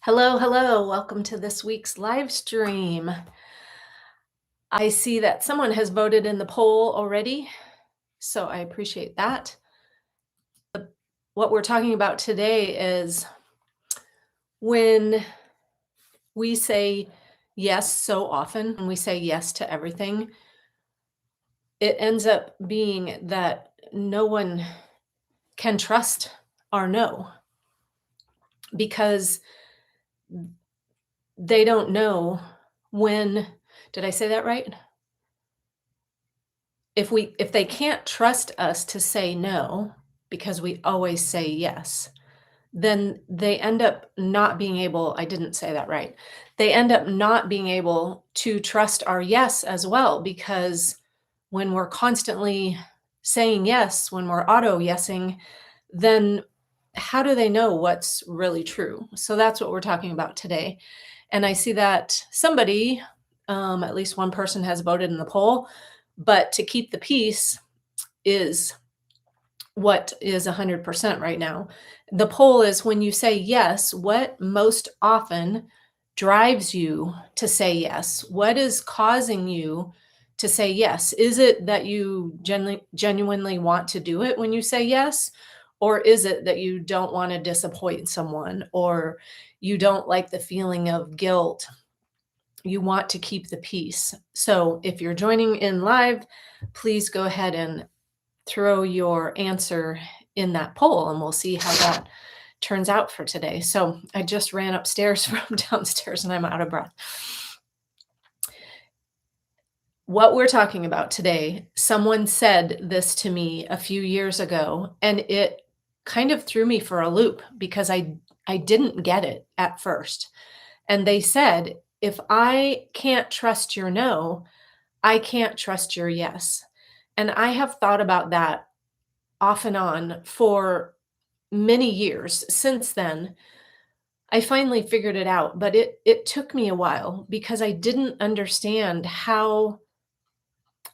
Hello, hello. Welcome to this week's live stream. I see that someone has voted in the poll already, so I appreciate that. What we're talking about today is when we say yes so often, and we say yes to everything, it ends up being that no one can trust our no because they don't know when. Did I say that right? If they can't trust us to say no because we always say yes, then they end up not being able. I didn't say that right. They end up not being able to trust our yes as well, because when we're constantly saying yes, when we're auto yesing, then how do they know what's really true? So that's what we're talking about today. And I see that somebody, at least one person has voted in the poll, but to keep the peace is what is 100% right now. The poll is, when you say yes, what most often drives you to say yes? What is causing you to say yes? Is it that you genuinely want to do it when you say yes? Or is it that you don't want to disappoint someone, or you don't like the feeling of guilt? You want to keep the peace. So if you're joining in live, please go ahead and throw your answer in that poll, and we'll see how that turns out for today. So I just ran upstairs from downstairs and I'm out of breath. What we're talking about today, someone said this to me a few years ago, and it kind of threw me for a loop because I didn't get it at first. And they said, if I can't trust your no, I can't trust your yes. And I have thought about that off and on for many years since then. I finally figured it out, but it took me a while because I didn't understand how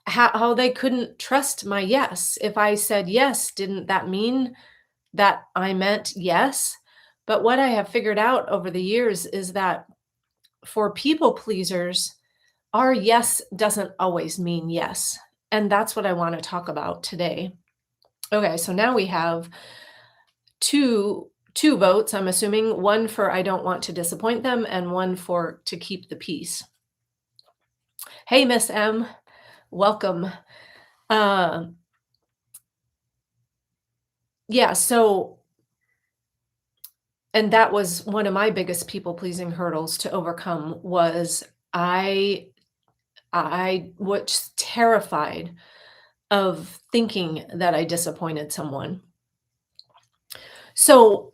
they couldn't trust my yes. If I said yes, didn't that mean that I meant yes? But what I have figured out over the years is that for people pleasers, our yes doesn't always mean yes. And that's what I want to talk about today. Okay, so now we have two votes, I'm assuming, one for I don't want to disappoint them and one for to keep the peace. Hey, Miss M, welcome. Uh, yeah, so, and that was one of my biggest people pleasing hurdles to overcome. Was I was terrified of thinking that I disappointed someone. So,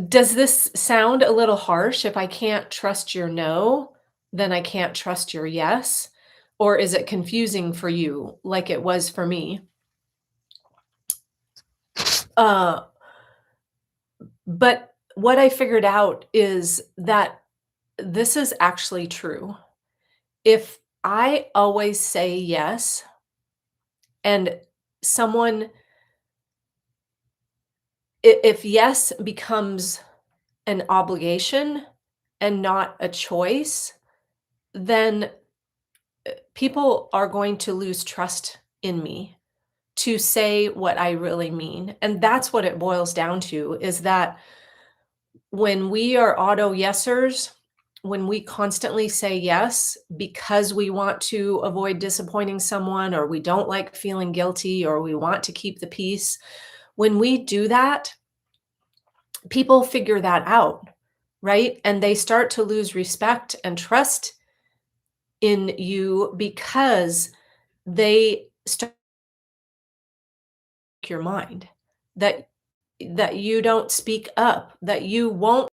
does this sound a little harsh? If I can't trust your no, then I can't trust your yes? Or is it confusing for you like it was for me? Uh, but what I figured out is that this is actually true. If I always say yes and someone, if yes becomes an obligation and not a choice, then people are going to lose trust in me to say what I really mean. And that's what it boils down to, is that when we are auto yesers, when we constantly say yes because we want to avoid disappointing someone, or we don't like feeling guilty, or we want to keep the peace, when we do that, people figure that out, right? And they start to lose respect and trust in you because they start your mind, that you don't speak up, that you won't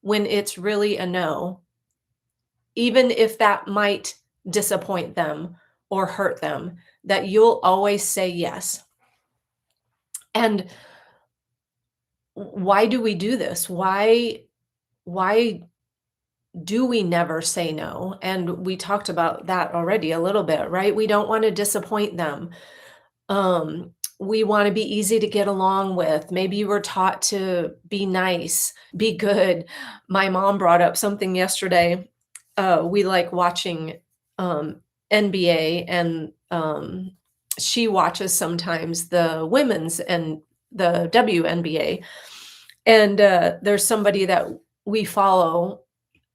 when it's really a no, even if that might disappoint them or hurt them, that you'll always say yes. And why do we do this? Why do we never say no? And we talked about that already a little bit, right? We don't want to disappoint them. we wanna be easy to get along with. Maybe you were taught to be nice, be good. My mom brought up something yesterday. We like watching, NBA, and, she watches sometimes the women's and the WNBA, and, there's somebody that we follow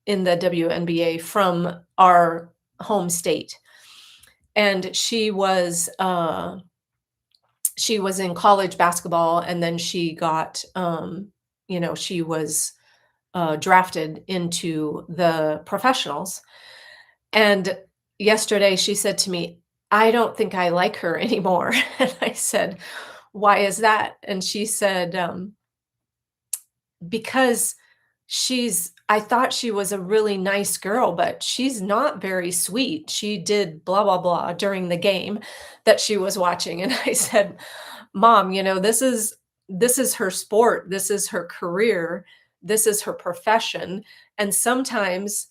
in the WNBA from our home state, and she was in college basketball, and then she got, she was, drafted into the professionals, and yesterday she said to me, "I don't think I like her anymore." And I said, "Why is that?" And she said, "Because I thought she was a really nice girl, but she's not very sweet. She did blah, blah, blah during the game that she was watching." And I said, "Mom, this is her sport. This is her career. This is her profession. And sometimes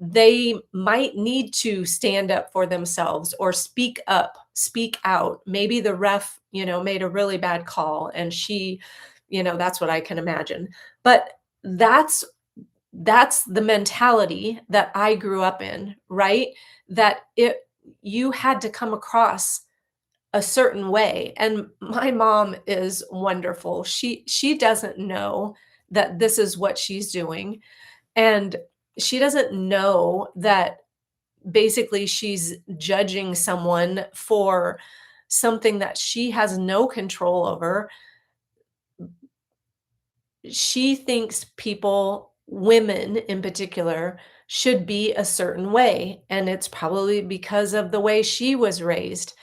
they might need to stand up for themselves or speak up, speak out. Maybe the ref, made a really bad call, and that's what I can imagine. But that's that's the mentality that I grew up in, right? That it you had to come across a certain way. And my mom is wonderful. She doesn't know that this is what she's doing, and she doesn't know that basically she's judging someone for something that she has no control over. She thinks people, women in particular, should be a certain way, and it's probably because of the way she was raised,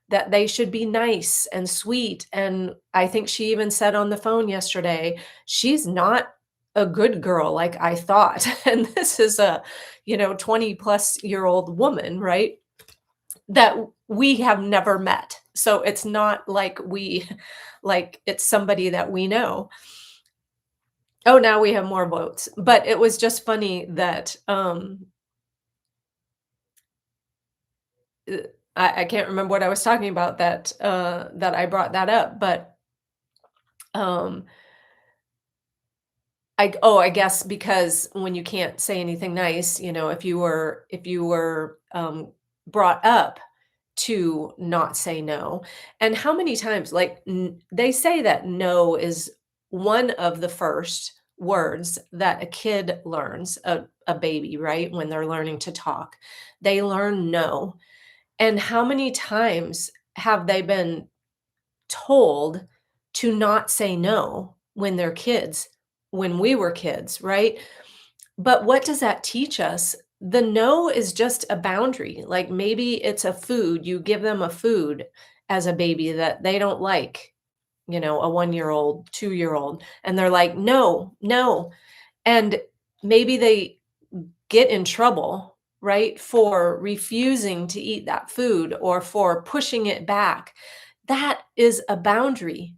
that they should be nice and sweet. And I think she even said on the phone yesterday, "She's not a good girl like I thought." And this is a, 20-plus-year-old woman, right? That we have never met. So it's not like like it's somebody that we know. Oh, now we have more votes, but it was just funny that, uh, I can't remember what I was talking about that I brought that up, but, um, I guess because when you can't say anything nice, if you were brought up to not say no. And how many times, like, they say that no is one of the first words that a kid learns, a baby, right? When they're learning to talk, they learn no. And how many times have they been told to not say no when they're kids, when we were kids, right? But what does that teach us? The no is just a boundary. Like, maybe it's a food, you give them a food as a baby that they don't like, a 1-year-old, 2-year-old, and they're like, "No, no." And maybe they get in trouble, right, for refusing to eat that food or for pushing it back. That is a boundary,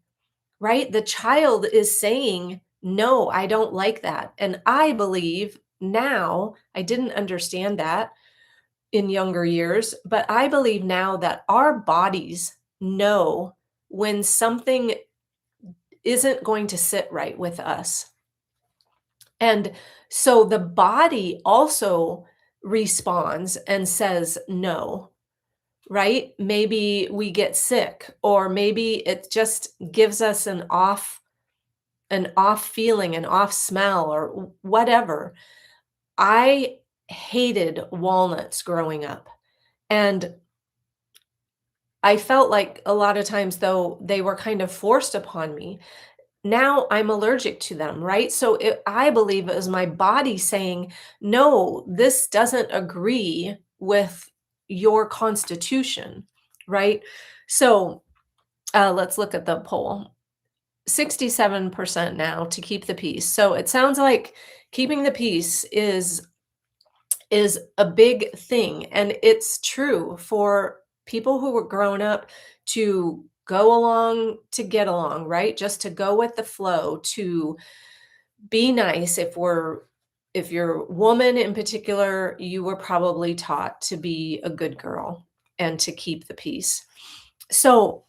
right? The child is saying, "No, I don't like that." And I believe now, I didn't understand that in younger years, but I believe now that our bodies know when something isn't going to sit right with us. And so the body also responds and says no, right? Maybe we get sick, or maybe it just gives us an off feeling, an off smell, or whatever. I hated walnuts growing up, and I felt like a lot of times, though, they were kind of forced upon me. Now I'm allergic to them, right? So I believe it was my body saying, "No, this doesn't agree with your constitution," right? So let's look at the poll. 67% now to keep the peace. So it sounds like keeping the peace is a big thing, and it's true for people who were grown up to go along to get along, right? Just to go with the flow, to be nice. If you're a woman in particular, you were probably taught to be a good girl and to keep the peace. So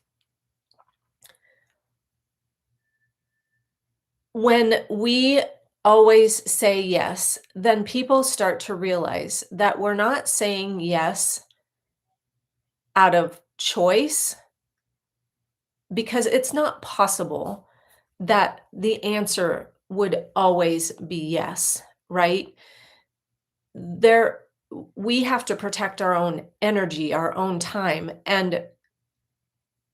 When we always say yes, then people start to realize that we're not saying yes out of choice because it's not possible that the answer would always be yes, right? There we have to protect our own energy, our own time, and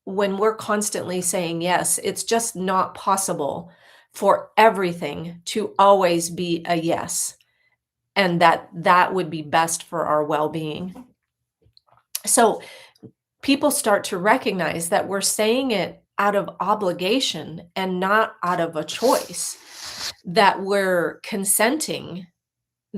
when we're constantly saying yes, it's just not possible for everything to always be a yes, and that would be best for our well-being. So, people start to recognize that we're saying it out of obligation and not out of a choice, that we're consenting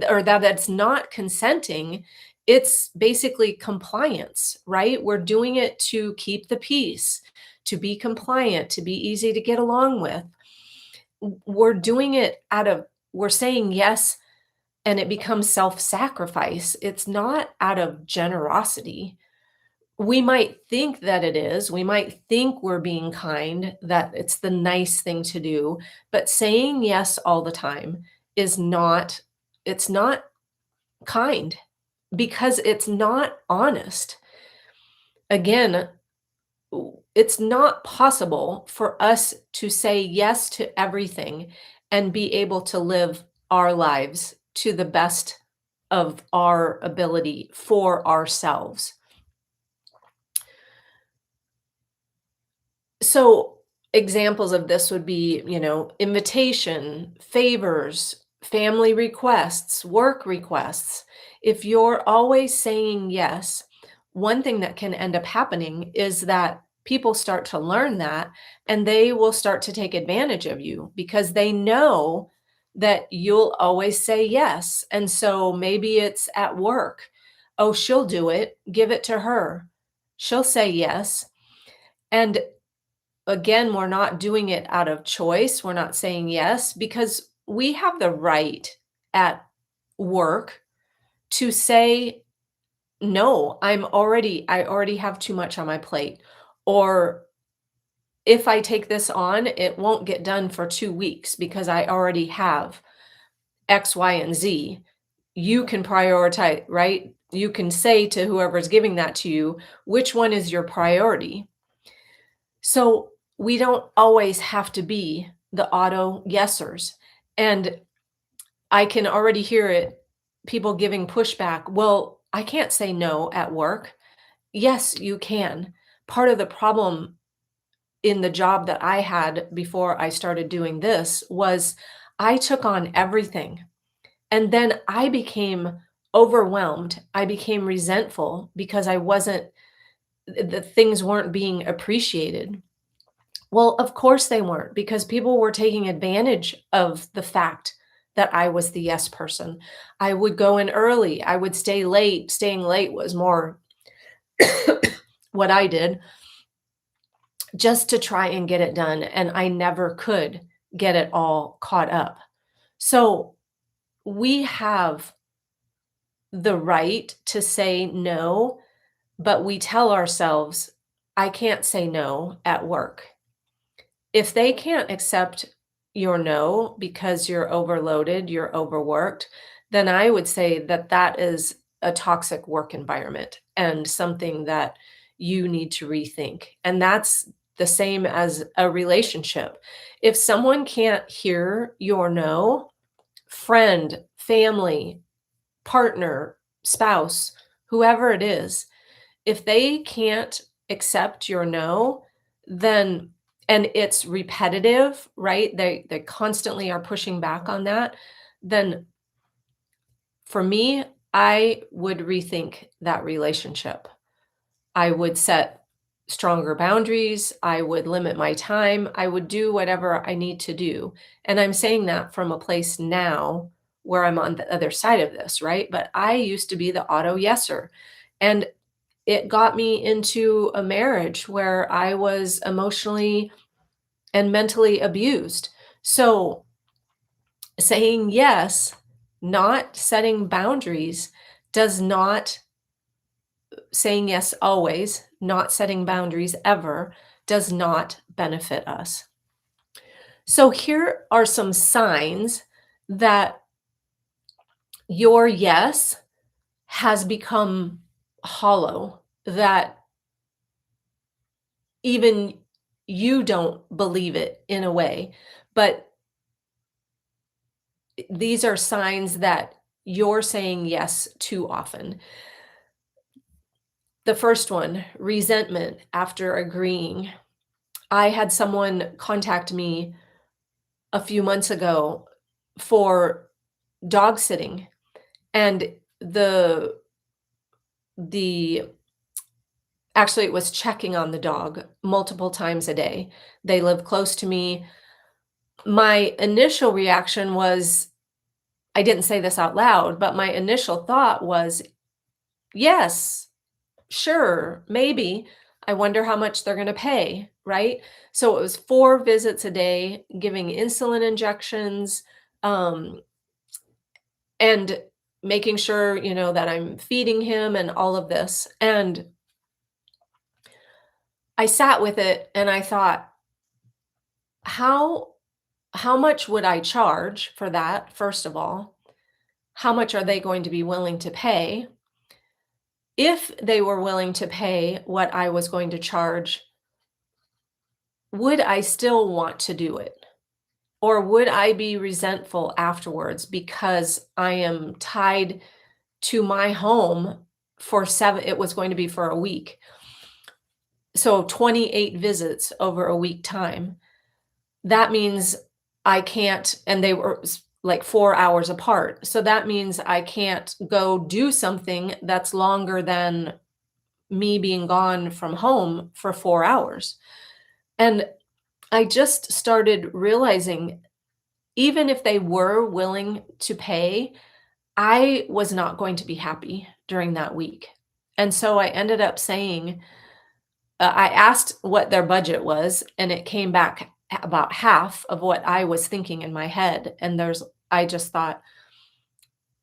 or that it's not consenting, it's basically compliance, right? We're doing it to keep the peace, to be compliant, to be easy to get along with. We're doing it out of we're saying yes and it becomes self-sacrifice. It's not out of generosity. We might think that it is. We might think we're being kind, that it's the nice thing to do, but saying yes all the time is not it's not kind because it's not honest. Again, it's not possible for us to say yes to everything and be able to live our lives to the best of our ability for ourselves. So, examples of this would be, invitation, favors, family requests, work requests. If you're always saying yes, one thing that can end up happening is that people start to learn that and they will start to take advantage of you because they know that you'll always say yes. And so maybe it's at work. Oh, she'll do it. Give it to her. She'll say yes. And again, we're not doing it out of choice. We're not saying yes because we have the right at work to say, no, I already have too much on my plate. Or if I take this on, it won't get done for 2 weeks because I already have X, Y, and Z. You can prioritize, right? You can say to whoever's giving that to you, which one is your priority? So we don't always have to be the auto yesers. And I can already hear it, people giving pushback. Well, I can't say no at work. Yes, you can. Part of the problem in the job that I had before I started doing this was I took on everything. And then I became overwhelmed. I became resentful because I wasn't, the things weren't being appreciated. Well, of course they weren't, because people were taking advantage of the fact that I was the yes person. I would go in early, I would stay late. Staying late was more what I did just to try and get it done, and I never could get it all caught up. So, we have the right to say no, but we tell ourselves, "I can't say no at work." If they can't accept your no because you're overloaded, you're overworked, then I would say that that is a toxic work environment and something that you need to rethink. And that's the same as a relationship. If someone can't hear your no, friend, family, partner, spouse, whoever it is, if they can't accept your no, then and it's repetitive, right? They constantly are pushing back on that, then for me, I would rethink that relationship. I would set stronger boundaries, I would limit my time, I would do whatever I need to do. And I'm saying that from a place now where I'm on the other side of this, right? But I used to be the auto yeser. And it got me into a marriage where I was emotionally and mentally abused. So, saying yes, not setting boundaries, does not saying yes always, not setting boundaries ever, does not benefit us. So here are some signs that your yes has become hollow, that even you don't believe it in a way. But these are signs that you're saying yes too often. The first one, resentment after agreeing. I had someone contact me a few months ago for dog sitting, and the the actually, it was checking on the dog multiple times a day. They live close to me. My initial reaction was, I didn't say this out loud, but my initial thought was, "Yes, sure, maybe. I wonder how much they're gonna pay," right? So it was 4 visits a day, giving insulin injections, um, and making sure, that I'm feeding him and all of this, and I sat with it and I thought, "How how much would I charge for that, first of all? How much are they going to be willing to pay? If they were willing to pay what I was going to charge, would I still want to do it? Or would I be resentful afterwards because I am tied to my home for 7 it was going to be for a week. So 28 visits over a week time. That means I can't, and they were like 4 hours apart. So that means I can't go do something that's longer than me being gone from home for 4 hours. And I just started realizing, even if they were willing to pay, I was not going to be happy during that week. And so I ended up saying, I asked what their budget was, and it came back about half of what I was thinking in my head. And I just thought,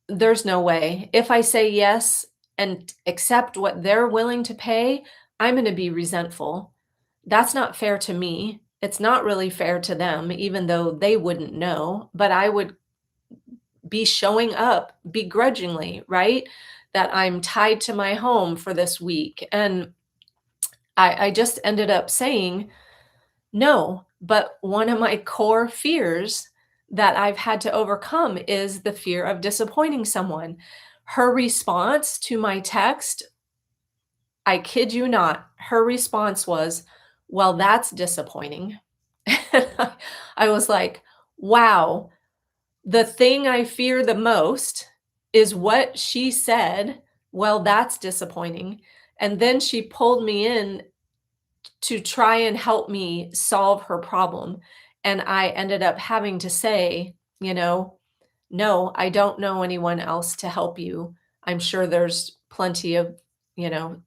there's no way. If I say yes and accept what they're willing to pay, I'm going to be resentful. That's not fair to me. It's not really fair to them, even though they wouldn't know, but I would be showing up begrudgingly, right? That I'm tied to my home for this week. And I just ended up saying no. But one of my core fears that I've had to overcome is the fear of disappointing someone. Her response to my text, I kid you not, her response was, "Well, that's disappointing." And I was like, wow, the thing I fear the most is what she said. Well, that's disappointing. And then she pulled me in to try and help me solve her problem. And I ended up having to say, no, I don't know anyone else to help you. I'm sure there's plenty of,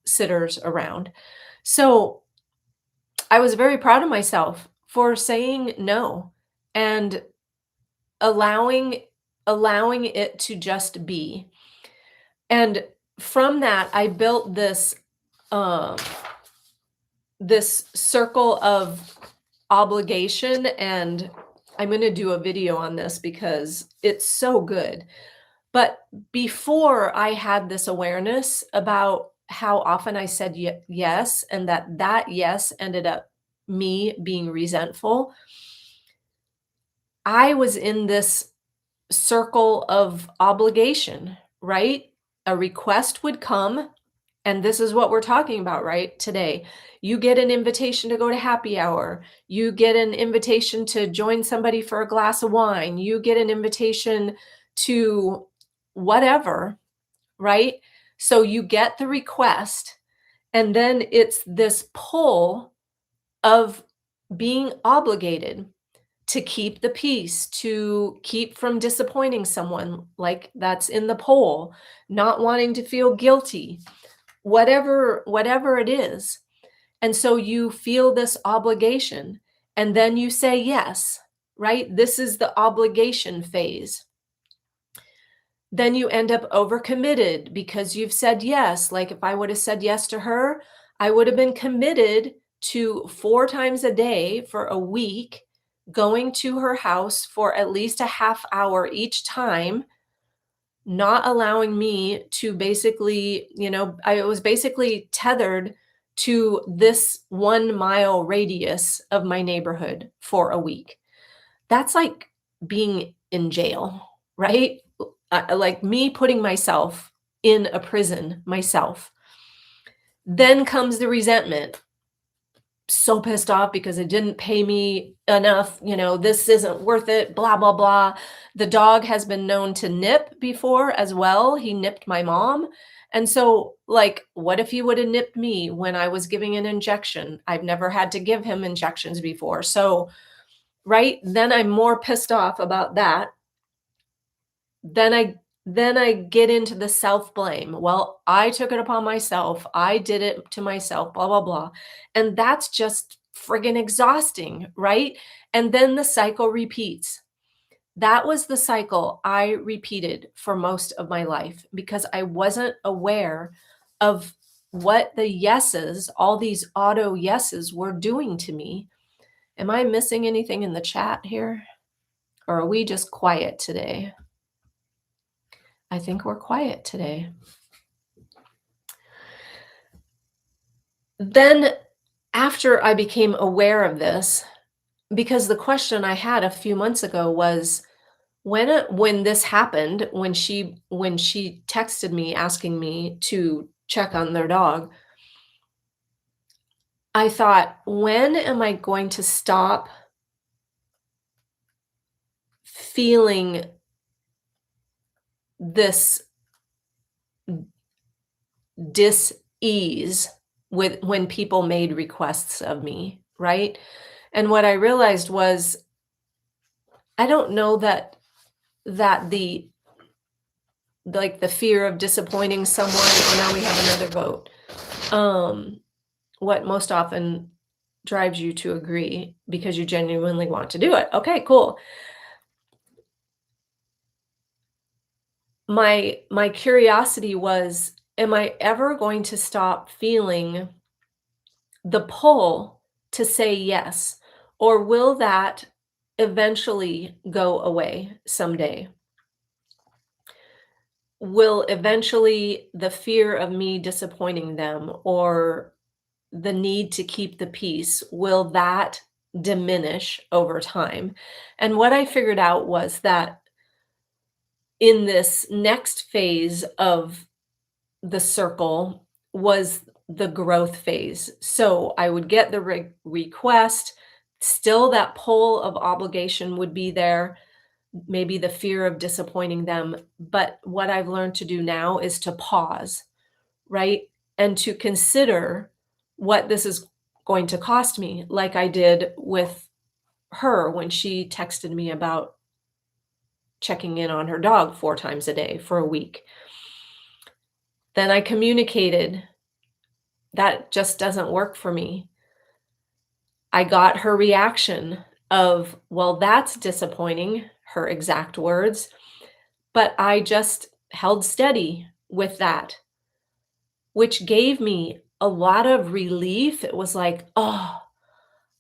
sitters around. So I was very proud of myself for saying no and allowing allowing it to just be. And from that, I built um this circle of obligation, and I'm going to do a video on this because it's so good. But before I had this awareness about how often I said yes, and that yes ended up me being resentful, I was in this circle of obligation, right? A request would come, and this is what we're talking about, right? Today, you get an invitation to go to happy hour. You get an invitation to join somebody for a glass of wine. You get an invitation to whatever, right? So you get the request, and then it's this pull of being obligated to keep the peace, to keep from disappointing someone, like that's in the poll, not wanting to feel guilty, whatever it is. And so you feel this obligation, and then you say yes, right? This is the obligation phase. Then you end up overcommitted because you've said yes. Like if I would have said yes to her, I would have been committed to 4 times a day for a week going to her house for at least a half hour each time, not allowing me to basically, I was basically tethered to this 1 mile radius of my neighborhood for a week. That's like being in jail, right? Like me putting myself in a prison myself. Then comes the resentment. So pissed off because it didn't pay me enough, this isn't worth it, blah, blah, blah. The dog has been known to nip before as well. He nipped my mom. And so, like, what if he would have nipped me when I was giving an injection? I've never had to give him injections before. So, right? Then I'm more pissed off about that. Then I get into the self-blame. Well, I took it upon myself. I did it to myself, blah, blah, blah. And that's just friggin' exhausting, right? And then the cycle repeats. That was the cycle I repeated for most of my life because I wasn't aware of what the yeses, all these auto yeses were doing to me. Am I missing anything in the chat here? Or are we just quiet today? I think we're quiet today. Then after I became aware of this, because the question I had a few months ago was when this happened, when she texted me asking me to check on their dog, I thought, when am I going to stop feeling this dis-ease with when people made requests of me, right? And what I realized was I don't know that the fear of disappointing someone. Oh, now we have another vote. What most often drives you to agree because you genuinely want to do it. Okay, cool. My curiosity was, am I ever going to stop feeling the pull to say yes? Or will that eventually go away someday? Will eventually the fear of me disappointing them or the need to keep the peace, will that diminish over time? And what I figured out was that in this next phase of the circle was the growth phase. So I would get the request, still that pull of obligation would be there, maybe the fear of disappointing them. But what I've learned to do now is to pause, right? And to consider what this is going to cost me, like I did with her when she texted me about checking in on her dog 4 times a day for a week. Then I communicated, that just doesn't work for me. I got her reaction of, "Well, that's disappointing," her exact words, but I just held steady with that, which gave me a lot of relief. It was like, "Oh,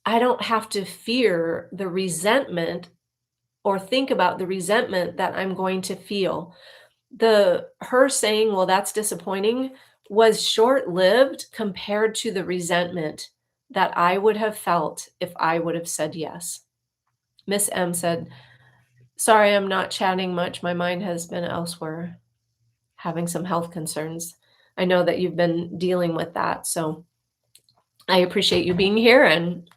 I don't have to fear the resentment or think about the resentment that I'm going to feel." Her saying, "Well, that's disappointing," was short-lived compared to the resentment that I would have felt if I would have said yes. Miss M said, "Sorry, I'm not chatting much. My mind has been elsewhere, having some health concerns." I know that you've been dealing with that, so I appreciate you being here and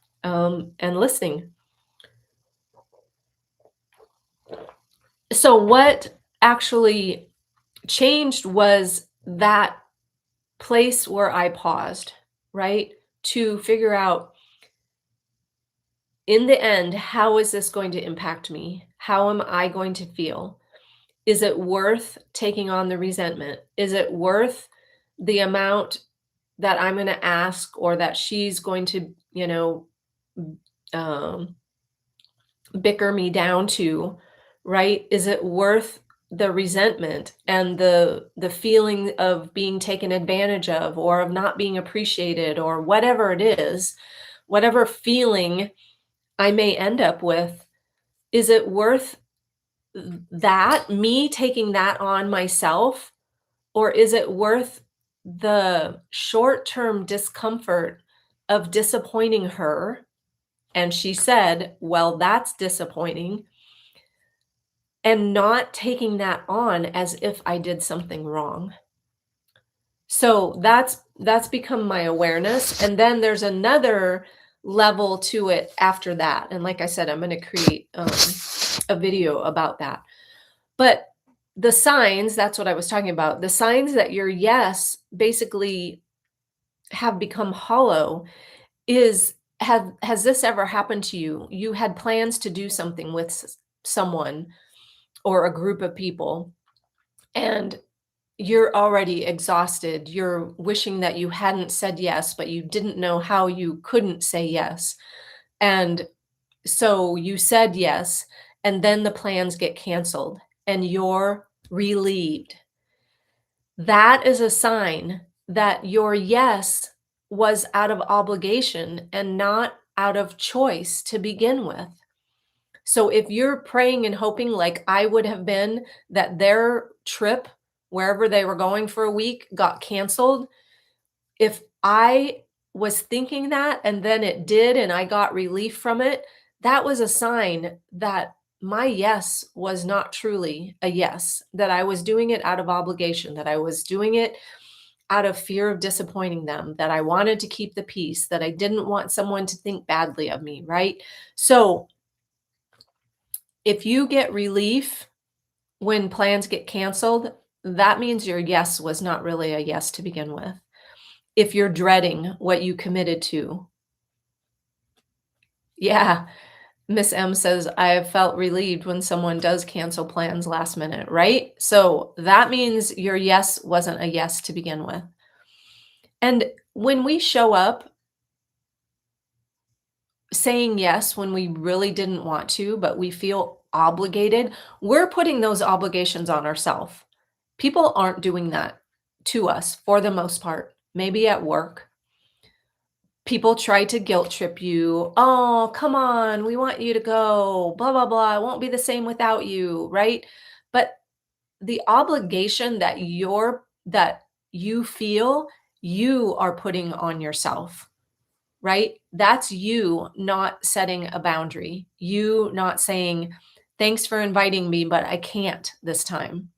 listening. So what actually changed was that place where I paused, right? To figure out, in the end, how is this going to impact me? How am I going to feel? Is it worth taking on the resentment? Is it worth the amount that I'm going to ask or that she's going to, um, bicker me down to, right? Is it worth the resentment and the feeling of being taken advantage of or of not being appreciated or whatever it is, whatever feeling I may end up with, is it worth that, me taking that on myself, or is it worth the short-term discomfort of disappointing her? And she said, "Well, that's disappointing," and not taking that on as if I did something wrong. So that's become my awareness, and then there's another level to it after that, and like I said, I'm gonna create, a video about that. But the signs, that's what I was talking about, the signs that your yes basically have become hollow is, has this ever happened to you? You had plans to do something with someone or a group of people, and you're already exhausted. You're wishing that you hadn't said yes, but you didn't know how you couldn't say yes. And so you said yes, and then the plans get canceled and you're relieved. That is a sign that your yes was out of obligation and not out of choice to begin with. So if you're praying and hoping, like I would have been, that their trip, wherever they were going for a week, got canceled, if I was thinking that and then it did and I got relief from it, that was a sign that my yes was not truly a yes, that I was doing it out of obligation, that I was doing it out of fear of disappointing them, that I wanted to keep the peace, that I didn't want someone to think badly of me, right? So if you get relief when plans get canceled, that means your yes was not really a yes to begin with. If you're dreading what you committed to, yeah, Miss M says, I have felt relieved when someone does cancel plans last minute, right? So that means your yes wasn't a yes to begin with. And when we show up saying yes when we really didn't want to, but we feel obligated, we're putting those obligations on ourselves. People aren't doing that to us for the most part. Maybe at work, people try to guilt trip you. Oh, come on, we want you to go, blah, blah, blah. It won't be the same without you, right? But the obligation that you feel, you are putting on yourself, right? That's you not setting a boundary. You not saying, thanks for inviting me, but I can't this time,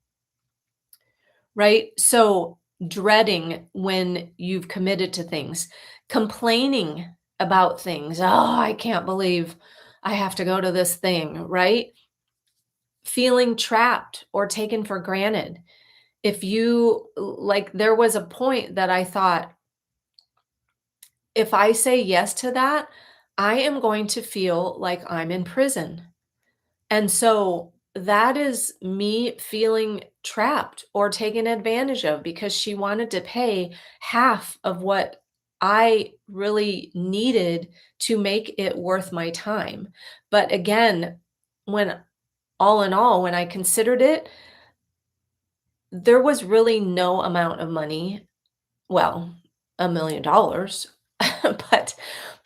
right? So dreading when you've committed to things, complaining about things. Oh, I can't believe I have to go to this thing, right? Feeling trapped or taken for granted. If you, like, there was a point that I thought, if I say yes to that, I am going to feel like I'm in prison. And so that is me feeling trapped or taken advantage of because she wanted to pay half of what I really needed to make it worth my time. But again, when all in all, when I considered it, there was really no amount of money, well, $1,000,000, but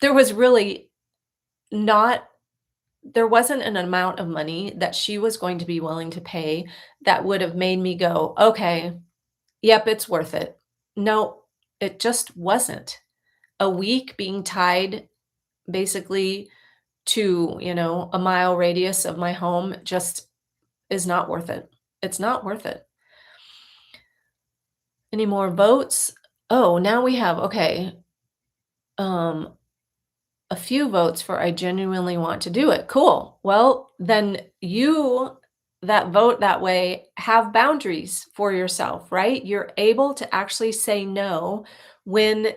there was really not there wasn't an amount of money that she was going to be willing to pay that would have made me go, "Okay, yep, it's worth it." No, it just wasn't. A week being tied basically to, a mile radius of my home just is not worth it. It's not worth it. Any more votes? Oh, now we have, okay, um, a few votes for I genuinely want to do it. Cool. Well, then you that vote that way have boundaries for yourself, right? You're able to actually say no when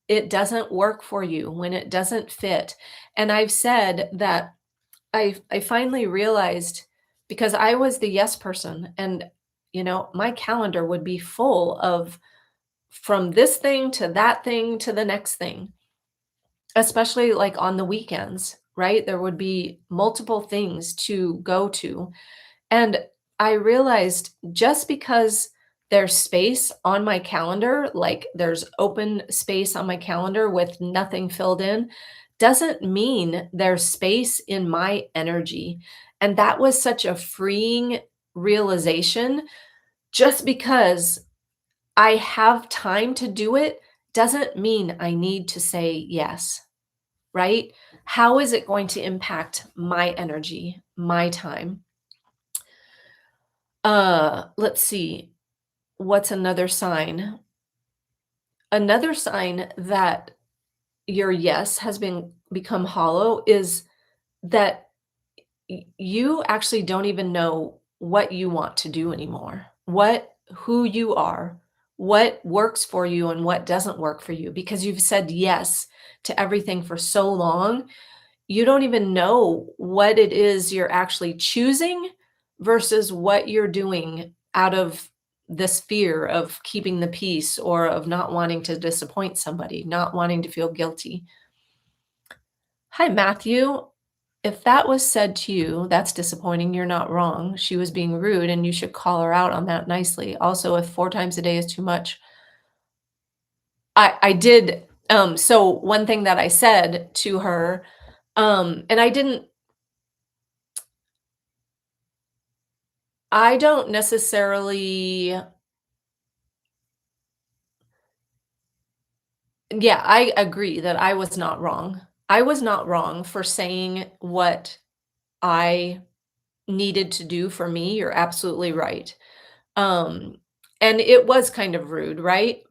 it doesn't work for you, when it doesn't fit. And I've said that I finally realized, because I was the yes person, and my calendar would be full of, from this thing to that thing to the next thing. Especially, like, on the weekends, right? There would be multiple things to go to, and I realized just because there's space on my calendar, like, there's open space on my calendar with nothing filled in, doesn't mean there's space in my energy. And that was such a freeing realization. Just because I have time to do it doesn't mean I need to say yes, right? How is it going to impact my energy, my time? Let's see. What's another sign? Another sign that your yes has become hollow is that you actually don't even know what you want to do anymore. Who you are, what works for you and what doesn't work for you because you've said yes to everything for so long. You don't even know what it is you're actually choosing versus what you're doing out of this fear of keeping the peace or of not wanting to disappoint somebody, not wanting to feel guilty. Hi, Matthew. If that was said to you, that's disappointing. You're not wrong. She was being rude and you should call her out on that nicely. Also, if 4 times a day is too much, I did, so one thing that I said to her, and I don't necessarily, yeah, I agree that I was not wrong. I was not wrong for saying what I needed to do for me. You're absolutely right. Um, and it was kind of rude, right?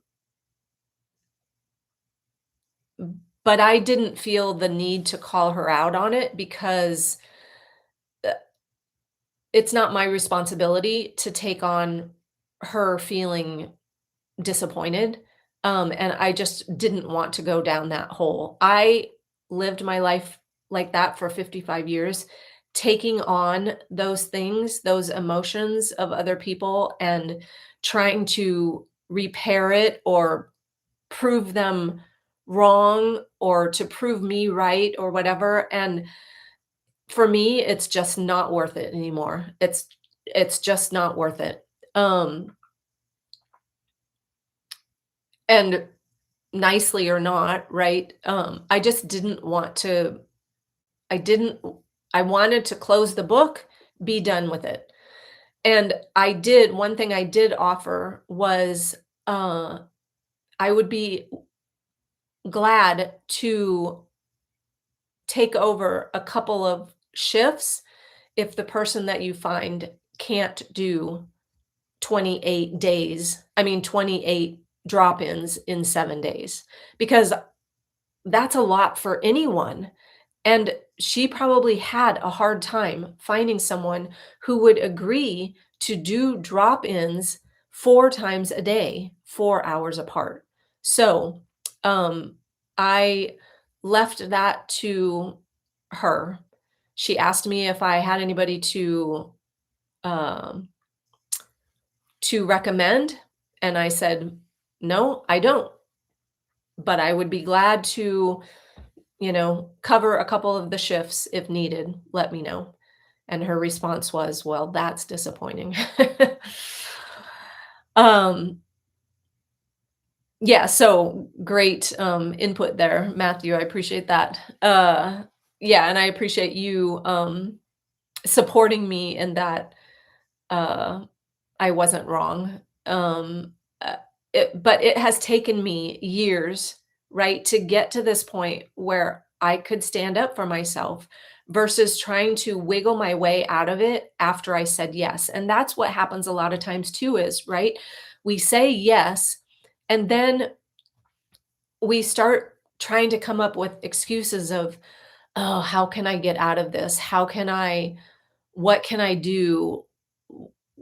But I didn't feel the need to call her out on it because, uh, it's not my responsibility to take on her feeling disappointed, and I just didn't want to go down that hole. I lived my life like that for 55 years, taking on those things, those emotions of other people, and trying to repair it or prove them wrong or to prove me right or whatever, and for me, it's just not worth it anymore. It's just not worth it. Um, and nicely or not, right? I just didn't want to I didn't I wanted to close the book, be done with it. And one thing I did offer was, uh, I would be glad to take over a couple of shifts if the person that you find can't do 28 days, I mean, 28 drop-ins in 7 days, because that's a lot for anyone, and she probably had a hard time finding someone who would agree to do drop-ins 4 times a day, 4 hours apart. So, um, I left that to her. She asked me if I had anybody um to recommend, and I said, "No, I don't, but I would be glad to, cover a couple of the shifts if needed. Let me know." And her response was, "Well, that's disappointing." Um, yeah, so great, input there, Matthew, I appreciate that. Yeah, and I appreciate you, supporting me in that, uh I wasn't wrong. Uh, but it has taken me years, right, to get to this point where I could stand up for myself versus trying to wiggle my way out of it after I said yes. And that's what happens a lot of times too is, right? We say yes, and then we start trying to come up with excuses of, "Oh, how can I get out of this? What can I do?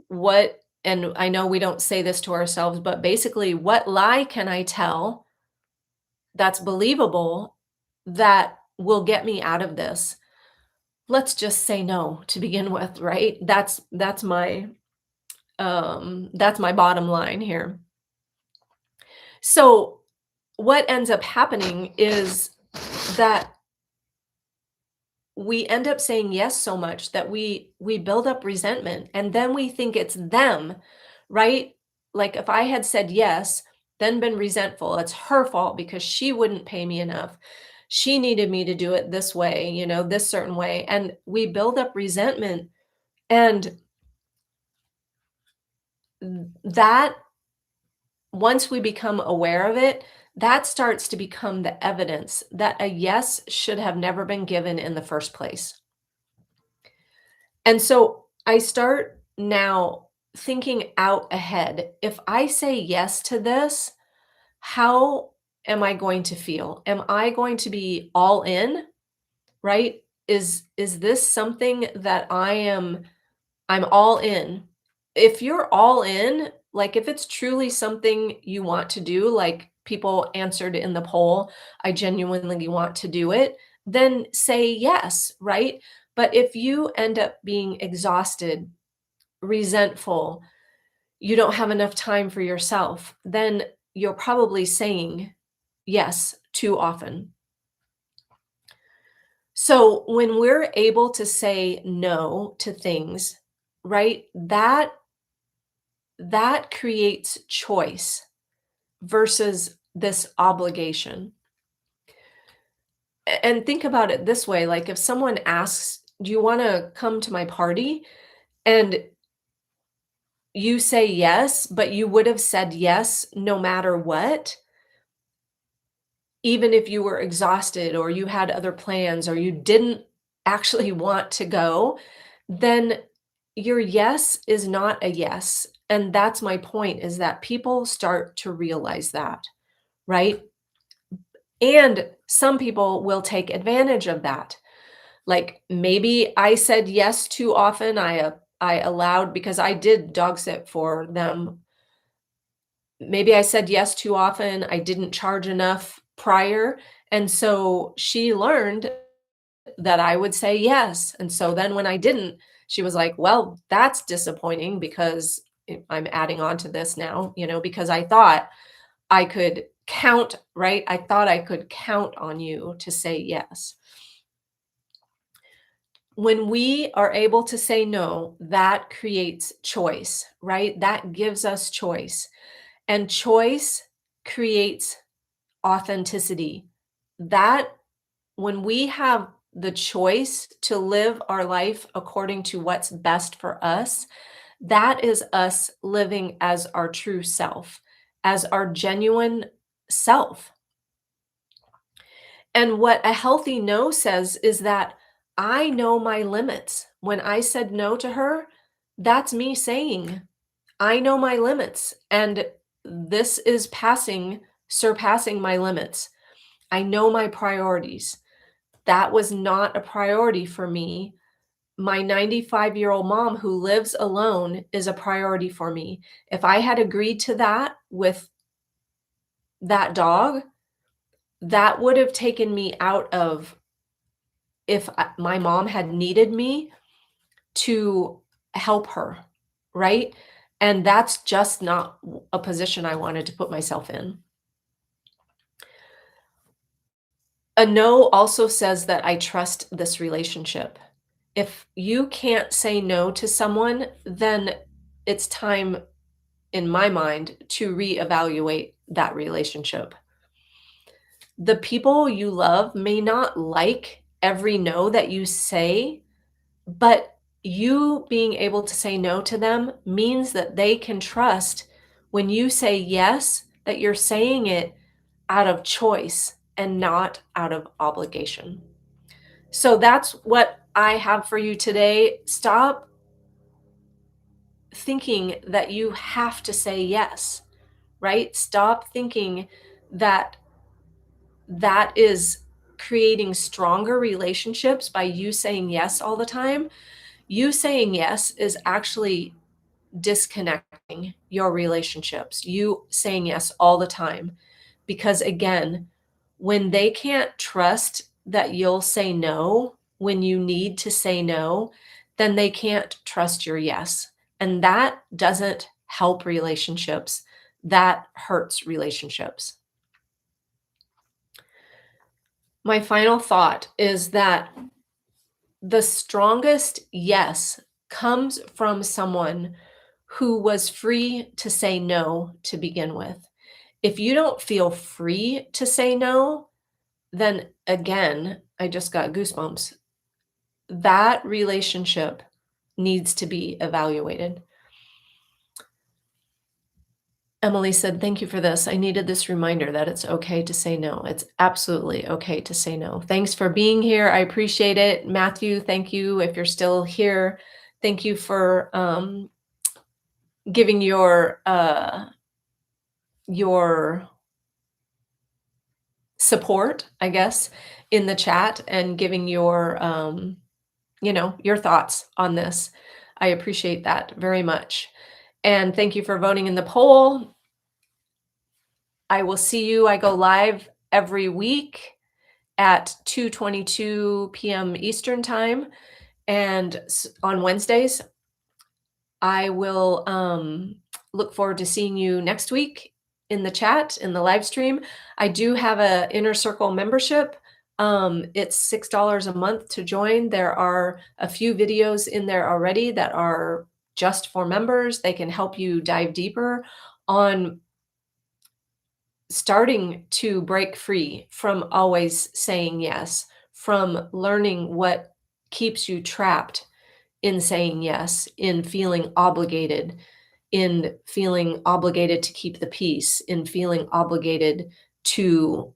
What," and I know we don't say this to ourselves, but basically, "What lie can I tell that's believable that will get me out of this?" Let's just say no to begin with, right? That's my bottom line here. So, what ends up happening is that we end up saying yes so much that we build up resentment, and then we think it's them, right? Like if I had said yes, then been resentful, it's her fault because she wouldn't pay me enough. She needed me to do it this way, this certain way. And we build up resentment. And that, once we become aware of it, that starts to become the evidence that a yes should have never been given in the first place. And so I start now thinking out ahead. If I say yes to this, how am I going to feel? Am I going to be all in, right? Is this something that I'm all in? If you're all in, like if it's truly something you want to do, like people answered in the poll, I genuinely want to do it, then say yes, right? But if you end up being exhausted, resentful, you don't have enough time for yourself, then you're probably saying yes too often. So when we're able to say no to things, right? That creates choice versus this obligation. And think about it this way, like if someone asks, "Do you wanna come to my party?" And you say yes, but you would have said yes no matter what, even if you were exhausted or you had other plans or you didn't actually want to go, then your yes is not a yes. And that's my point, is that people start to realize that, right? And some people will take advantage of that. Like maybe I said yes too often. I allowed, because I did dog sit for them. Maybe I said yes too often. I didn't charge enough prior. And so she learned that I would say yes. And so then when I didn't, she was like, "Well, that's disappointing because I'm adding on to this now, because I thought I could count, right? I thought I could count on you to say yes." When we are able to say no, that creates choice, right? That gives us choice. And choice creates authenticity. That, when we have the choice to live our life according to what's best for us, that is us living as our true self, as our genuine self. And what a healthy no says is that I know my limits. When I said no to her, that's me saying, I know my limits, and this is surpassing my limits. I know my priorities. That was not a priority for me. My 95-year-old mom who lives alone is a priority for me. If I had agreed to that with that dog, that would have taken me out of, if my mom had needed me to help her, right? And that's just not a position I wanted to put myself in. A no also says that I trust this relationship. If you can't say no to someone, then it's time, in my mind, to reevaluate that relationship. The people you love may not like every no that you say, but you being able to say no to them means that they can trust when you say yes, that you're saying it out of choice and not out of obligation. So that's what I have for you today. Stop thinking that you have to say yes, right? Stop thinking that that is creating stronger relationships by you saying yes all the time. You saying yes is actually disconnecting your relationships. You saying yes all the time. Because again, when they can't trust that you'll say no when you need to say no, then they can't trust your yes. And that doesn't help relationships. That hurts relationships. My final thought is that the strongest yes comes from someone who was free to say no to begin with. If you don't feel free to say no, then again, I just got goosebumps. That relationship needs to be evaluated. Emily said, "Thank you for this. I needed this reminder that it's okay to say no. It's absolutely okay to say no." Thanks for being here. I appreciate it. Matthew, thank you if you're still here. Thank you for giving your support, I guess, in the chat and giving your thoughts on this. I appreciate that very much. And thank you for voting in the poll. I will see you. I go live every week at 2:22 p.m. Eastern time, and on Wednesdays. I will look forward to seeing you next week in the chat, in the live stream. I do have a Inner Circle membership. It's $6 a month to join. There are a few videos in there already that are just for members. They can help you dive deeper on starting to break free from always saying yes, from learning what keeps you trapped in saying yes, in feeling obligated to keep the peace, in feeling obligated to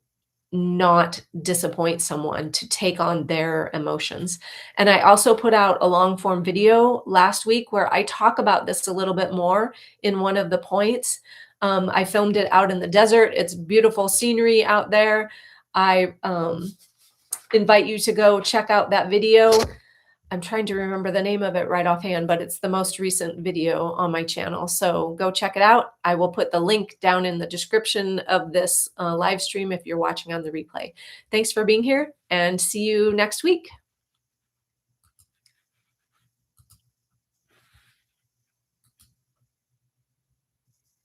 not disappoint someone, to take on their emotions. And I also put out a long form video last week where I talk about this a little bit more in one of the points. I filmed it out in the desert. It's beautiful scenery out there. I invite you to go check out that video. I'm trying to remember the name of it right offhand, but it's the most recent video on my channel. So go check it out. I will put the link down in the description of this live stream if you're watching on the replay. Thanks for being here and see you next week.